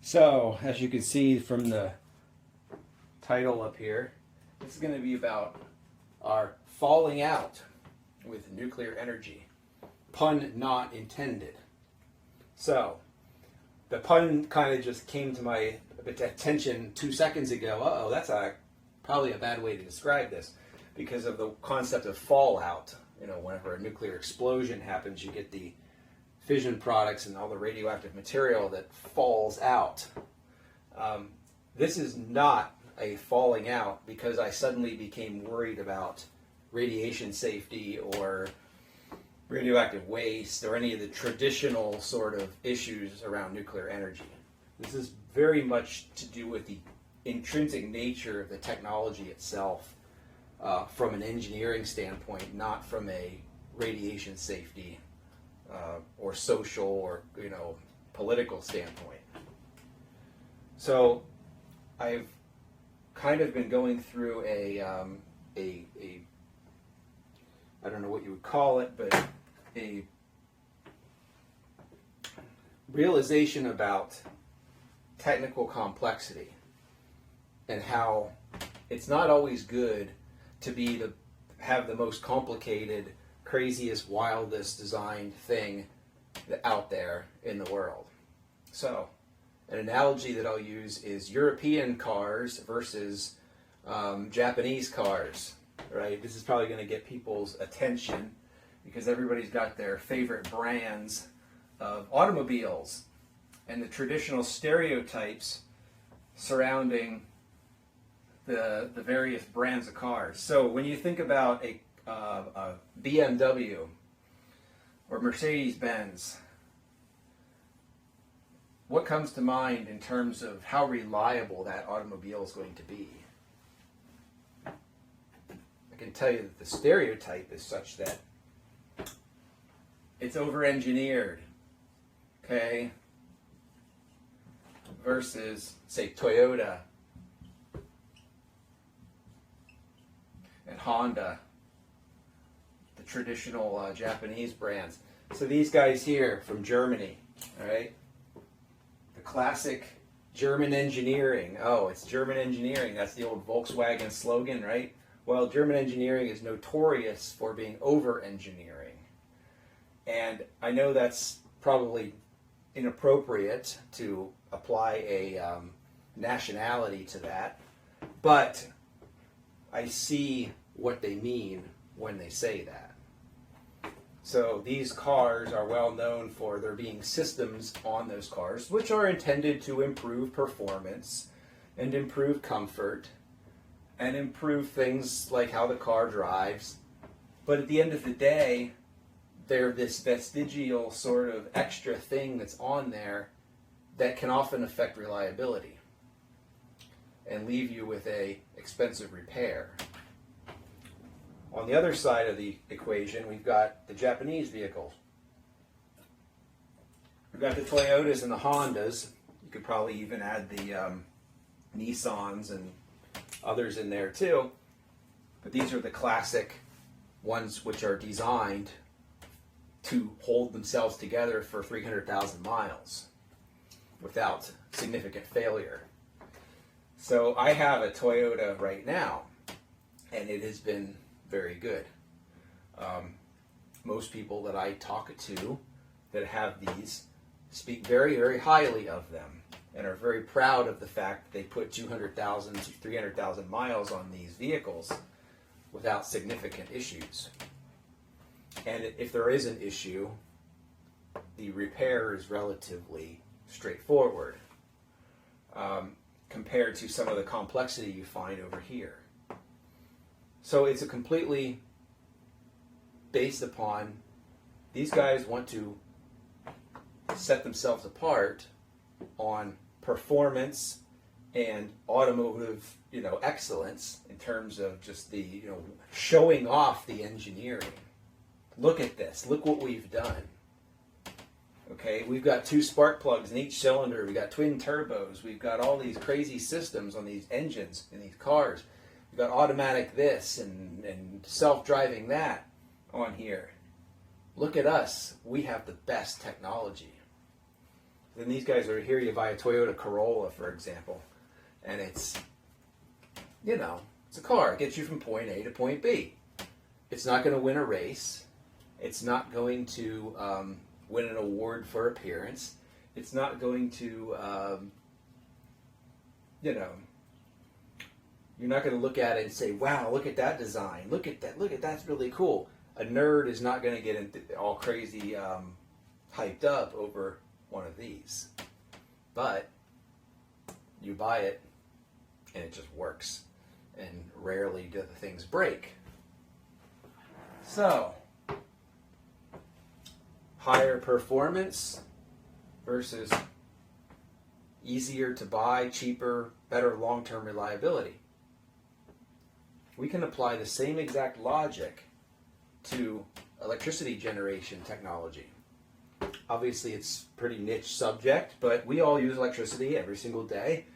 So, as you can see from the title up here, this is going to be about our falling out with nuclear energy. Pun not intended. So, the pun kind of just came to my attention 2 seconds ago. Uh-oh, that's probably a bad way to describe this, because of the concept of fallout. You know, whenever a nuclear explosion happens, you get the fission products and all the radioactive material that falls out. This is not a falling out because I suddenly became worried about radiation safety or radioactive waste or any of the traditional sort of issues around nuclear energy. This is very much to do with the intrinsic nature of the technology itself, from an engineering standpoint, not from a radiation safety or social or political standpoint. So I've kind of been going through a I don't know what you would call it, but a realization about technical complexity and how it's not always good to have the most complicated, craziest, wildest designed thing out there in the world. So, an analogy that I'll use is European cars versus Japanese cars, right? This is probably going to get people's attention because everybody's got their favorite brands of automobiles and the traditional stereotypes surrounding the various brands of cars. So when you think about a BMW or Mercedes-Benz, what comes to mind in terms of how reliable that automobile is going to be? I can tell you that the stereotype is such that it's over-engineered, okay, versus, say, Toyota and Honda, the traditional Japanese brands. So these guys here from Germany, all right, the classic German engineering. Oh, it's German engineering. That's the old Volkswagen slogan, right? Well, German engineering is notorious for being over-engineering. And I know that's probably inappropriate to apply a nationality to that, but I see what they mean when they say that. So these cars are well known for there being systems on those cars which are intended to improve performance and improve comfort and improve things like how the car drives. But at the end of the day, they're this vestigial sort of extra thing that's on there that can often affect reliability and leave you with a expensive repair. On the other side of the equation, we've got the Japanese vehicles. We've got the Toyotas and the Hondas. You could probably even add the Nissans and others in there too. But these are the classic ones which are designed to hold themselves together for 300,000 miles without significant failure. So I have a Toyota right now, and it has been very good. Most people that I talk to that have these speak very, very highly of them and are very proud of the fact that they put 200,000 to 300,000 miles on these vehicles without significant issues. And if there is an issue, the repair is relatively straightforward compared to some of the complexity you find over here. So it's a completely based upon these guys want to set themselves apart on performance and automotive, excellence in terms of just the, showing off the engineering. Look at this. Look what we've done. Okay, we've got 2 spark plugs in each cylinder. We've got twin turbos. We've got all these crazy systems on these engines in these cars. We've got automatic this and self-driving that on here. Look at us. We have the best technology. Then these guys are here. You buy a Toyota Corolla, for example, and it's, you know, it's a car. It gets you from point A to point B. It's not going to win a race. It's not going to win an award for appearance. It's not going to, you know, you're not going to look at it and say, wow, look at that design. Look at that, that's really cool. A nerd is not going to get all crazy hyped up over one of these. But you buy it and it just works. And rarely do the things break. So, higher performance versus easier to buy, cheaper, better long-term reliability. We can apply the same exact logic to electricity generation technology. Obviously, it's a pretty niche subject, but we all use electricity every single day.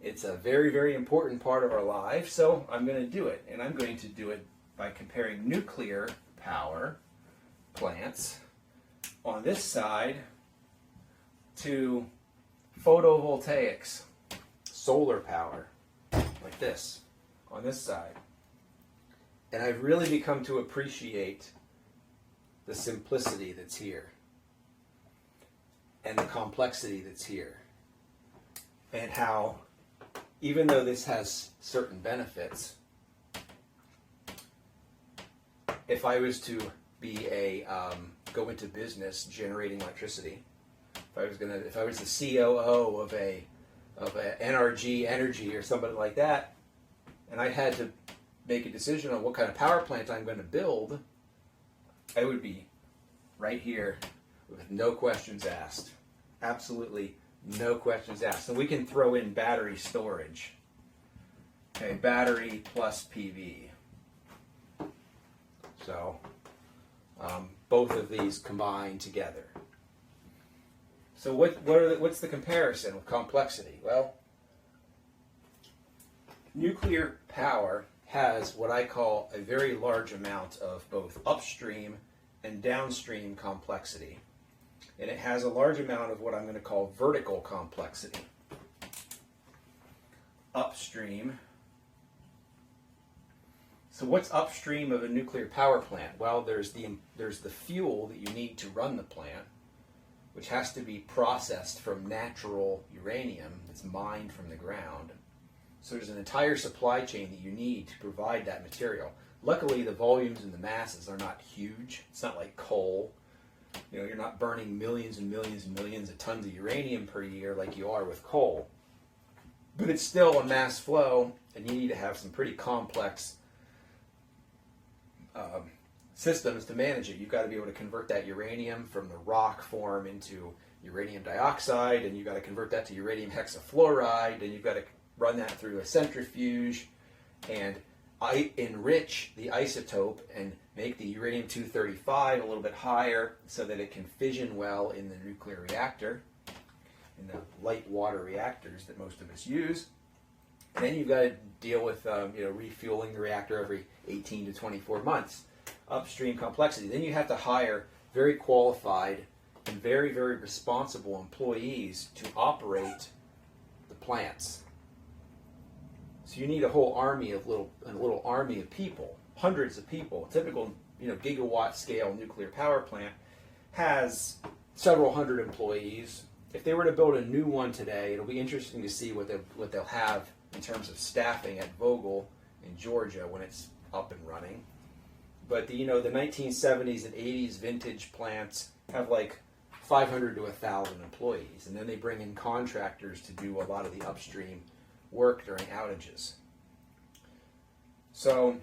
It's a very, very important part of our life, so I'm going to do it. And I'm going to do it by comparing nuclear power plants on this side to photovoltaics, solar power, like this, on this side. And I've really become to appreciate the simplicity that's here and the complexity that's here, and how, even though this has certain benefits, if I was to be go into business generating electricity, if I was the COO of a NRG Energy or somebody like that, and I had to make a decision on what kind of power plant I'm going to build, I would be right here with no questions asked. Absolutely no questions asked. And we can throw in battery storage. Okay, battery plus PV. So both of these combined together. So what's the comparison with complexity? Well, nuclear power has what I call a very large amount of both upstream and downstream complexity. And it has a large amount of what I'm going to call vertical complexity. Upstream. So what's upstream of a nuclear power plant? Well, there's the fuel that you need to run the plant, which has to be processed from natural uranium that's mined from the ground. So there's an entire supply chain that you need to provide that material. Luckily, the volumes and the masses are not huge. It's not like coal. You know, you're not burning millions and millions and millions of tons of uranium per year like you are with coal. But it's still a mass flow, and you need to have some pretty complex systems to manage it. You've got to be able to convert that uranium from the rock form into uranium dioxide, and you've got to convert that to uranium hexafluoride, and you've got to run that through a centrifuge and enrich the isotope and make the uranium-235 a little bit higher so that it can fission well in the nuclear reactor, in the light water reactors that most of us use. And then you've got to deal with refueling the reactor every 18 to 24 months. Upstream complexity. Then you have to hire very qualified and very, very responsible employees to operate the plants. So you need a whole army of little army of people, hundreds of people. A typical gigawatt scale nuclear power plant has several hundred employees. If they were to build a new one today, it'll be interesting to see what they'll have in terms of staffing at Vogtle in Georgia when it's up and running. But the 1970s and 80s vintage plants have like 500 to 1,000 employees, and then they bring in contractors to do a lot of the upstream work during outages. So,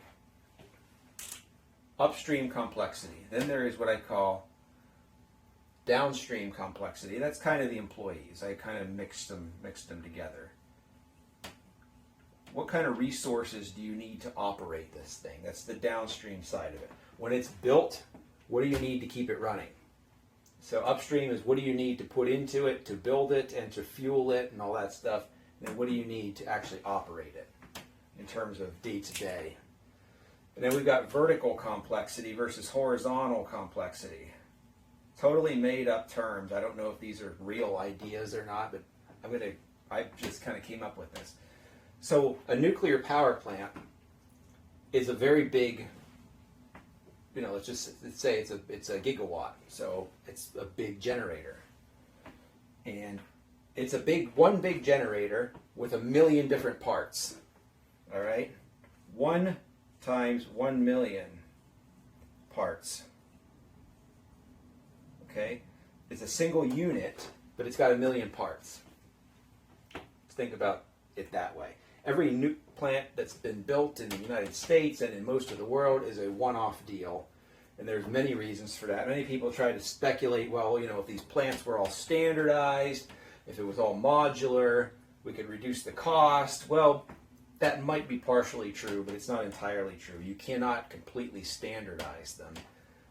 upstream complexity. Then there is what I call downstream complexity. That's kind of the employees. I kind of mixed them together. What kind of resources do you need to operate this thing? That's the downstream side of it. When it's built, what do you need to keep it running? So upstream is what do you need to put into it to build it and to fuel it and all that stuff. And then what do you need to actually operate it in terms of day-to-day? And then we've got vertical complexity versus horizontal complexity. totally made up terms. I don't know if these are real ideas or not, but I just kind of came up with this. So a nuclear power plant is a very big, let's say it's a gigawatt. So it's a big generator. And it's one big generator with 1 million different parts. All right? 1 times 1 million parts. Okay? It's a single unit, but it's got 1 million parts. Let's think about it that way. Every nuke plant that's been built in the United States and in most of the world is a one-off deal. And there's many reasons for that. Many people try to speculate, well, if these plants were all standardized, if it was all modular, we could reduce the cost. Well, that might be partially true, but it's not entirely true. You cannot completely standardize them,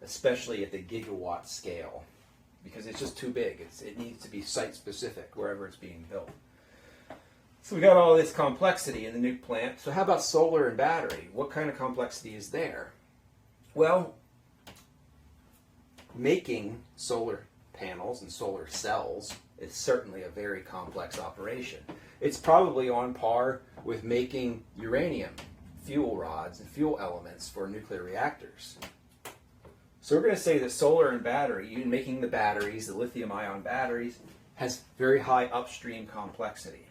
especially at the gigawatt scale, because it's just too big. It needs to be site-specific wherever it's being built. So we got all this complexity in the nuke plant. So how about solar and battery? What kind of complexity is there? Well, making solar panels and solar cells is certainly a very complex operation. It's probably on par with making uranium fuel rods and fuel elements for nuclear reactors. So we're going to say that solar and battery, even making the batteries, the lithium-ion batteries, has very high upstream complexity,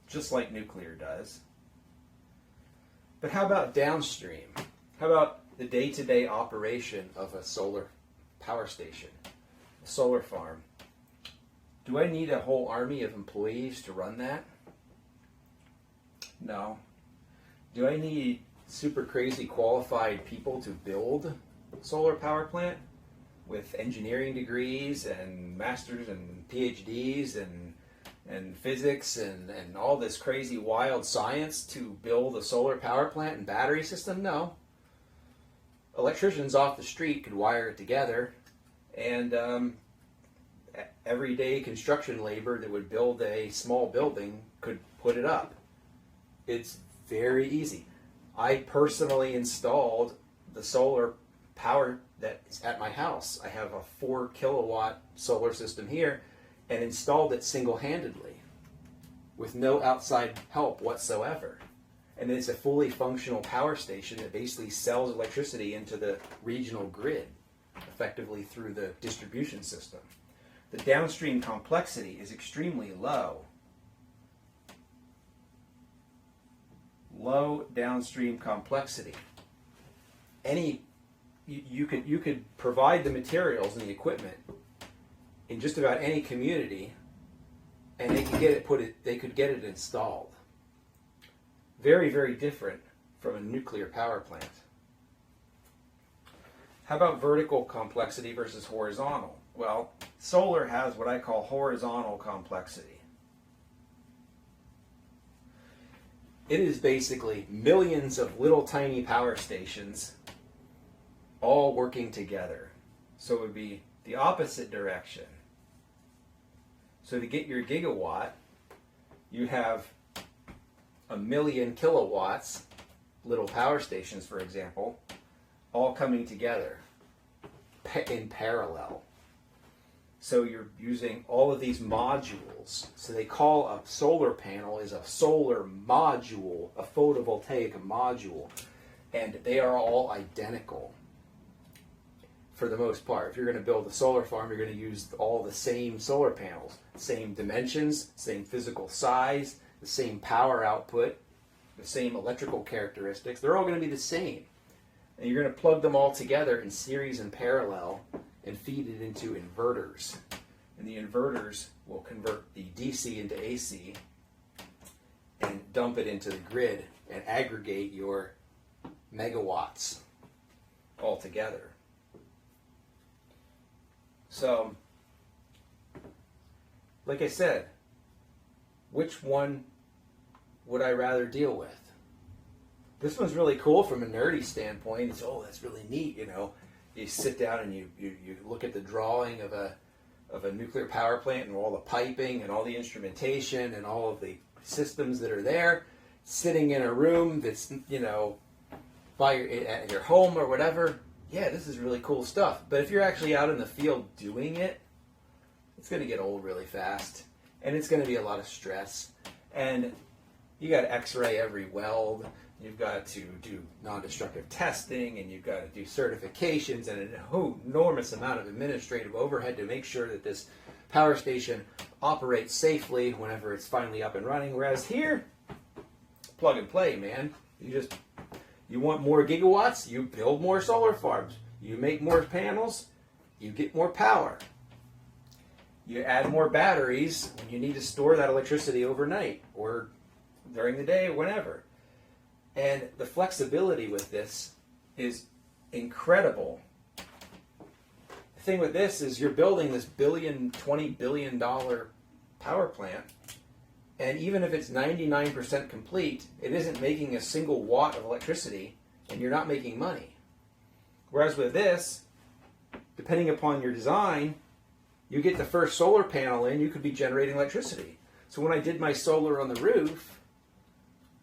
just like nuclear does. But how about downstream? How about the day-to-day operation of a solar power station, a solar farm? Do I need a whole army of employees to run that? No. Do I need super crazy qualified people to build a solar power plant with engineering degrees and masters and PhDs and physics and all this crazy wild science to build a solar power plant and battery system? No. Electricians off the street could wire it together, and everyday construction labor that would build a small building could put it up. It's very easy. I personally installed the solar power that's at my house. I have a 4 kilowatt solar system here and installed it single-handedly with no outside help whatsoever. And it's a fully functional power station that basically sells electricity into the regional grid, effectively through the distribution system. The downstream complexity is extremely low. Low downstream complexity. You could provide the materials and the equipment in just about any community, and they could get it installed. Very, very different from a nuclear power plant. How about vertical complexity versus horizontal? Well, solar has what I call horizontal complexity. It is basically millions of little tiny power stations all working together. So it would be the opposite direction. So to get your gigawatt, you have 1 million kilowatts, little power stations, for example, all coming together in parallel. So you're using all of these modules. So they call a solar panel is a solar module, a photovoltaic module, and they are all identical for the most part. If you're going to build a solar farm, you're going to use all the same solar panels, same dimensions, same physical size, the same power output, the same electrical characteristics. They're all going to be the same. And you're going to plug them all together in series and parallel and feed it into inverters. And the inverters will convert the DC into AC and dump it into the grid and aggregate your megawatts all together. So, like I said, which one would I rather deal with? This one's really cool from a nerdy standpoint. It's, oh, that's really neat, you know. You sit down and you look at the drawing of a nuclear power plant and all the piping and all the instrumentation and all of the systems that are there, sitting in a room that's, you know, at your home or whatever. yeah, this is really cool stuff. But if you're actually out in the field doing it, it's going to get old really fast. And it's going to be a lot of stress. And you got to x-ray every weld. You've got to do non-destructive testing, and you've got to do certifications and an enormous amount of administrative overhead to make sure that this power station operates safely whenever it's finally up and running. Whereas here, plug and play, man. You want more gigawatts, you build more solar farms. You make more panels, you get more power. You add more batteries when you need to store that electricity overnight or during the day, whenever. And the flexibility with this is incredible. The thing with this is you're building this $20 billion power plant, and even if it's 99% complete, it isn't making a single watt of electricity, and you're not making money. Whereas with this, depending upon your design, you get the first solar panel in, you could be generating electricity. So when I did my solar on the roof,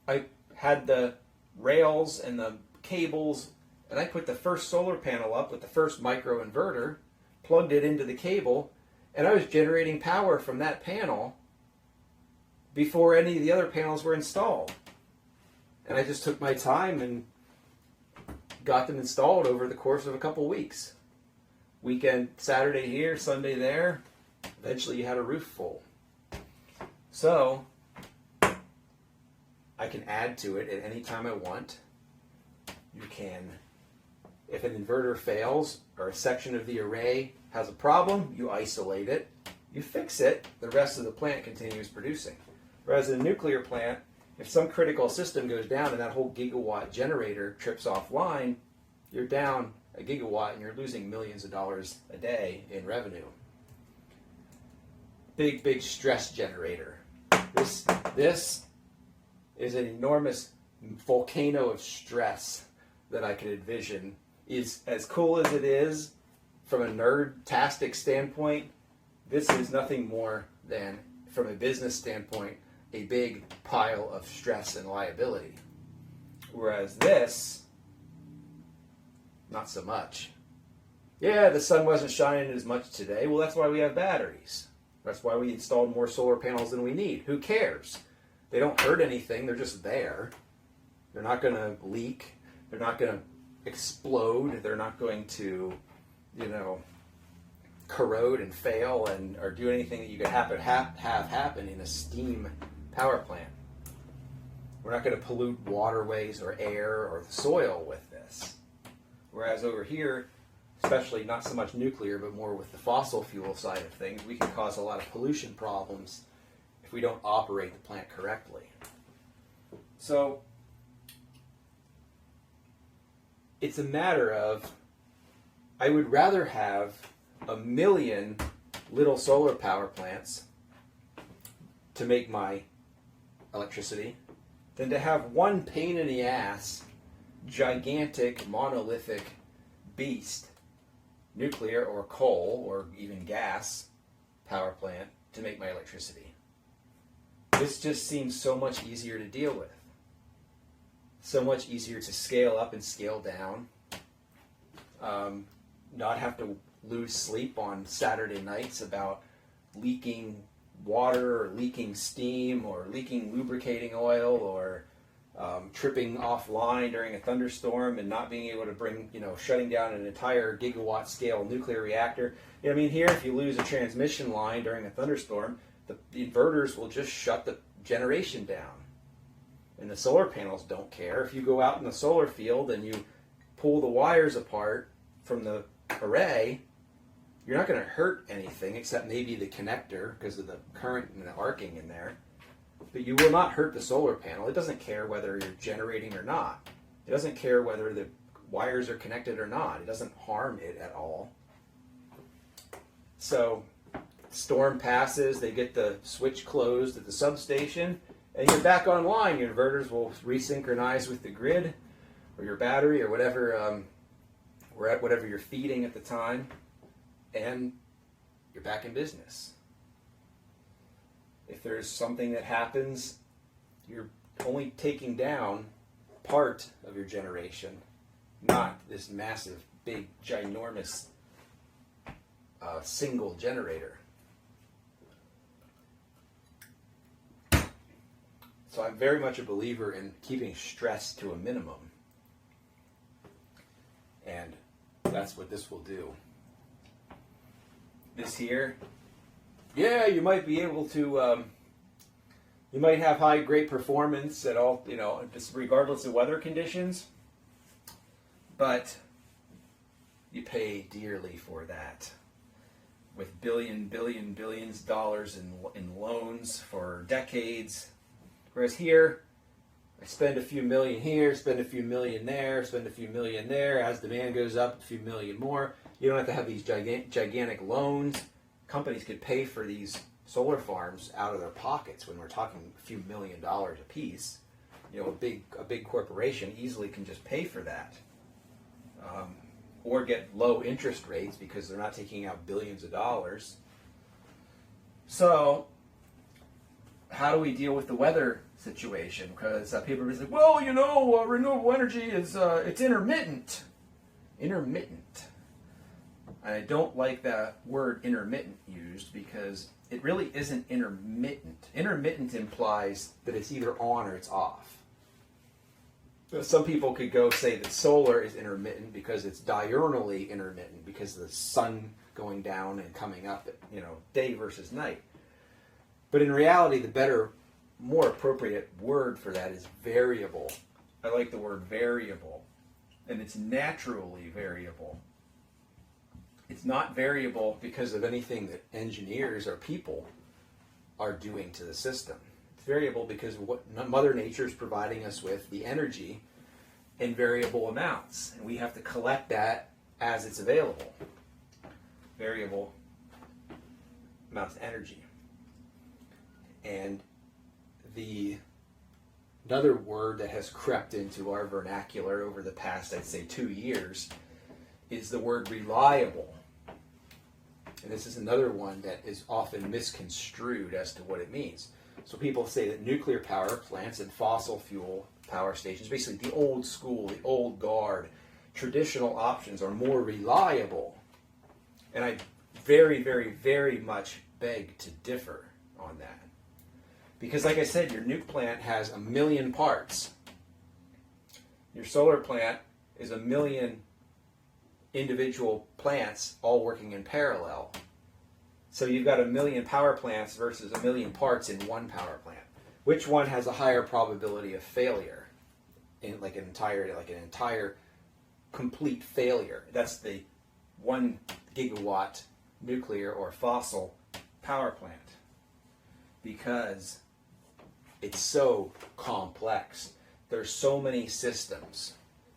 I had the rails and the cables, and I put the first solar panel up with the first microinverter, plugged it into the cable, and I was generating power from that panel before any of the other panels were installed. And I just took my time and got them installed over the course of a couple weeks. Weekend, Saturday here, Sunday there. Eventually you had a roof full. So I can add to it at any time I want. You can, if an inverter fails or a section of the array has a problem, you isolate it, you fix it, the rest of the plant continues producing. Whereas in a nuclear plant, if some critical system goes down and that whole gigawatt generator trips offline, you're down a gigawatt and you're losing millions of dollars a day in revenue. Big, big stress generator. This is an enormous volcano of stress that I could envision. Is as cool as it is from a nerd-tastic standpoint, this is nothing more than, from a business standpoint, a big pile of stress and liability. Whereas this, not so much. Yeah, the sun wasn't shining as much today. Well, that's why we have batteries. That's why we installed more solar panels than we need. Who cares? They don't hurt anything. They're just there. They're not going to leak. They're not going to explode. They're not going to, corrode and fail or do anything that you could have happen in a steam power plant. We're not going to pollute waterways or air or the soil with this. Whereas over here, especially not so much nuclear, but more with the fossil fuel side of things, we can cause a lot of pollution problems if we don't operate the plant correctly. So it's a matter of, I would rather have 1 million little solar power plants to make my electricity than to have one pain in the ass, gigantic, monolithic beast, nuclear or coal or even gas power plant to make my electricity. This just seems so much easier to deal with. So much easier to scale up and scale down. Not have to lose sleep on Saturday nights about leaking water or leaking steam or leaking lubricating oil or tripping offline during a thunderstorm and not being able to bring, shutting down an entire gigawatt scale nuclear reactor. Here, if you lose a transmission line during a thunderstorm, the inverters will just shut the generation down. And the solar panels don't care. If you go out in the solar field and you pull the wires apart from the array, you're not going to hurt anything except maybe the connector because of the current and the arcing in there. But you will not hurt the solar panel. It doesn't care whether you're generating or not. It doesn't care whether the wires are connected or not. It doesn't harm it at all. So, storm passes, they get the switch closed at the substation, and you're back online. Your inverters will resynchronize with the grid or your battery or whatever, whatever you're feeding at the time, and you're back in business. If there's something that happens, you're only taking down part of your generation, not this massive big, ginormous single generator. So I'm very much a believer in keeping stress to a minimum. And that's what this will do. This here, yeah, you might be able to, you might have great performance at all, just regardless of weather conditions, but you pay dearly for that. With billions of dollars in loans for decades. Whereas here, I spend a few million here, spend a few million there, spend a few million there. As demand goes up, a few million more. You don't have to have these gigantic loans. Companies could pay for these solar farms out of their pockets when we're talking a few $1 million a piece. A big corporation easily can just pay for that. Or get low interest rates because they're not taking out billions of dollars. So, how do we deal with the weather situation? Because people are like, well, renewable energy is it's intermittent. Intermittent. And I don't like that word intermittent used because it really isn't intermittent. Intermittent implies that it's either on or it's off. Some people could go say that solar is intermittent because it's diurnally intermittent because of the sun going down and coming up at, day versus night. But in reality, the better, more appropriate word for that is variable. I like the word variable. And it's naturally variable. It's not variable because of anything that engineers or people are doing to the system. It's variable because of what Mother Nature is providing us with, the energy, in variable amounts. And we have to collect that as it's available. Variable amounts of energy. And another word that has crept into our vernacular over the past, I'd say, 2 years is the word reliable. And this is another one that is often misconstrued as to what it means. So people say that nuclear power plants and fossil fuel power stations, basically the old school, the old guard, traditional options are more reliable. And I very, very, very much beg to differ on that. Because like I said, your nuke plant has 1 million parts. Your solar plant is 1 million individual plants all working in parallel. So you've got 1 million power plants versus 1 million parts in one power plant. Which one has a higher probability of failure? In like an entire complete failure. That's the 1 gigawatt nuclear or fossil power plant. Because it's so complex. There's so many systems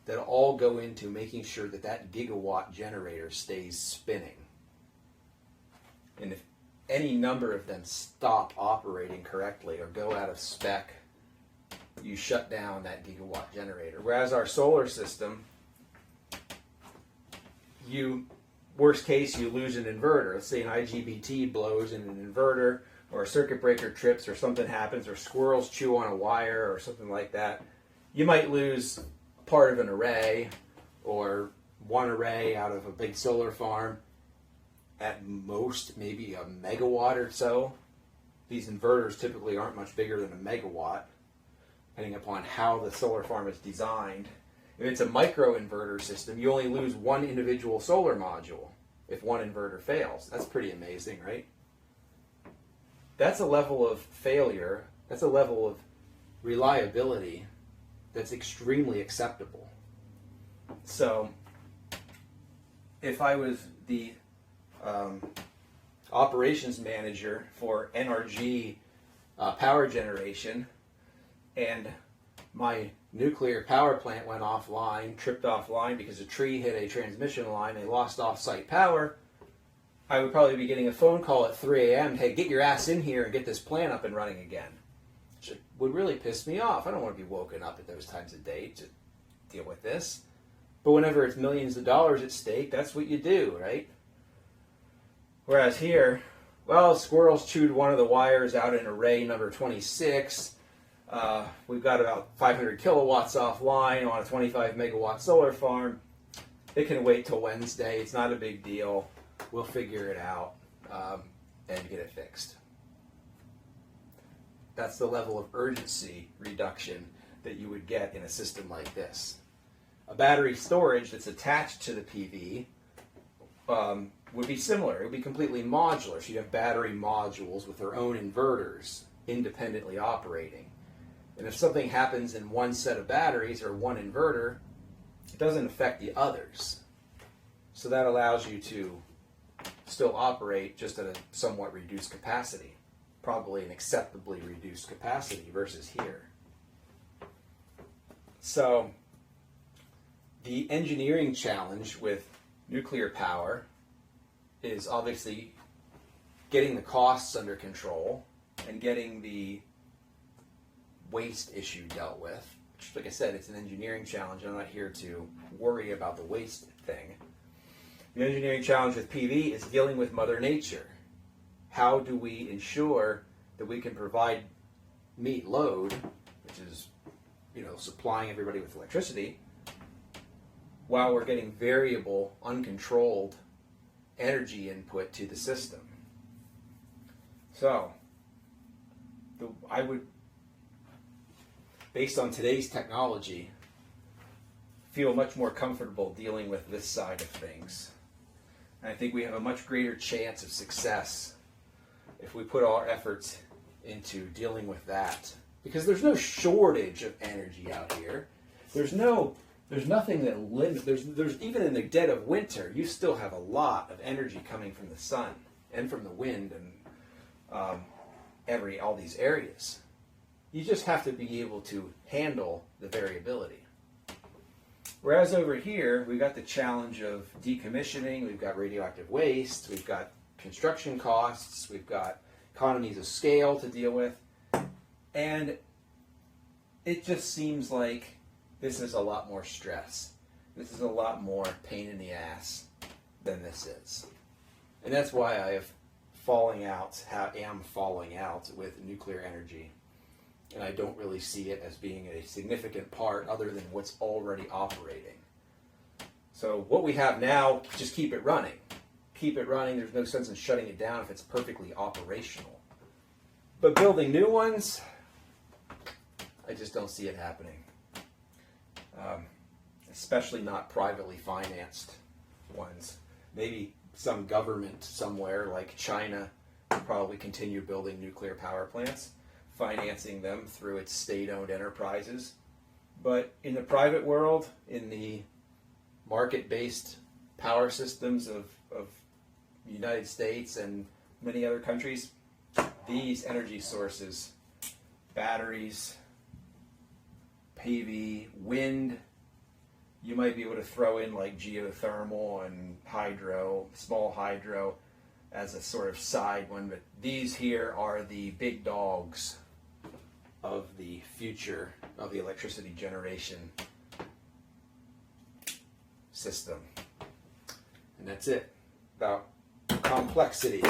that all go into making sure that that gigawatt generator stays spinning. And if any number of them stop operating correctly or go out of spec, you shut down that gigawatt generator. Whereas our solar system, worst case, you lose an inverter. Let's say an IGBT blows in an inverter, or a circuit breaker trips, or something happens, or squirrels chew on a wire, or something like that. You might lose part of an array, or one array out of a big solar farm. At most, maybe a megawatt or so. These inverters typically aren't much bigger than a megawatt, depending upon how the solar farm is designed. If it's a micro inverter system, you only lose one individual solar module if one inverter fails. That's pretty amazing, right? That's a level of failure, that's a level of reliability that's extremely acceptable. So, if I was the operations manager for NRG power generation, and my nuclear power plant went offline, tripped offline because a tree hit a transmission line, they lost off-site power, I would probably be getting a phone call at 3 a.m. Hey, get your ass in here and get this plant up and running again. Which would really piss me off. I don't want to be woken up at those times of day to deal with this. But whenever it's millions of dollars at stake, that's what you do, right? Whereas here, well, squirrels chewed one of the wires out in array number 26. We've got about 500 kilowatts offline on a 25 megawatt solar farm. it can wait till Wednesday. It's not a big deal. We'll figure it out and get it fixed. That's the level of urgency reduction that you would get in a system like this. A battery storage that's attached to the PV would be similar. It would be completely modular. So you'd have battery modules with their own inverters independently operating. And if something happens in one set of batteries or one inverter, it doesn't affect the others. So that allows you to still operate just at a somewhat reduced capacity, probably an acceptably reduced capacity versus here. So the engineering challenge with nuclear power is obviously getting the costs under control and getting the waste issue dealt with. Which, like I said, it's an engineering challenge. I'm not here to worry about the waste thing. The engineering challenge with PV is dealing with Mother Nature. How do we ensure that we can meet load, which is, supplying everybody with electricity, while we're getting variable, uncontrolled energy input to the system. So, I would, based on today's technology, feel much more comfortable dealing with this side of things. And I think we have a much greater chance of success if we put all our efforts into dealing with that. Because there's no shortage of energy out here. There's nothing that limits. There's even in the dead of winter, you still have a lot of energy coming from the sun and from the wind and all these areas. You just have to be able to handle the variability. Whereas over here, we've got the challenge of decommissioning, we've got radioactive waste, we've got construction costs, we've got economies of scale to deal with, and it just seems like this is a lot more stress. This is a lot more pain in the ass than this is. And that's why I am falling out with nuclear energy. And I don't really see it as being a significant part other than what's already operating. So what we have now, just keep it running. Keep it running. There's no sense in shutting it down if it's perfectly operational. But building new ones, I just don't see it happening. Especially not privately financed ones. Maybe some government somewhere like China will probably continue building nuclear power plants, financing them through its state-owned enterprises. But in the private world, in the market-based power systems of the United States and many other countries, these energy sources, batteries, PV, wind, you might be able to throw in like geothermal and hydro, small hydro, as a sort of side one, but these here are the big dogs of the future of the electricity generation system. And that's it about complexity.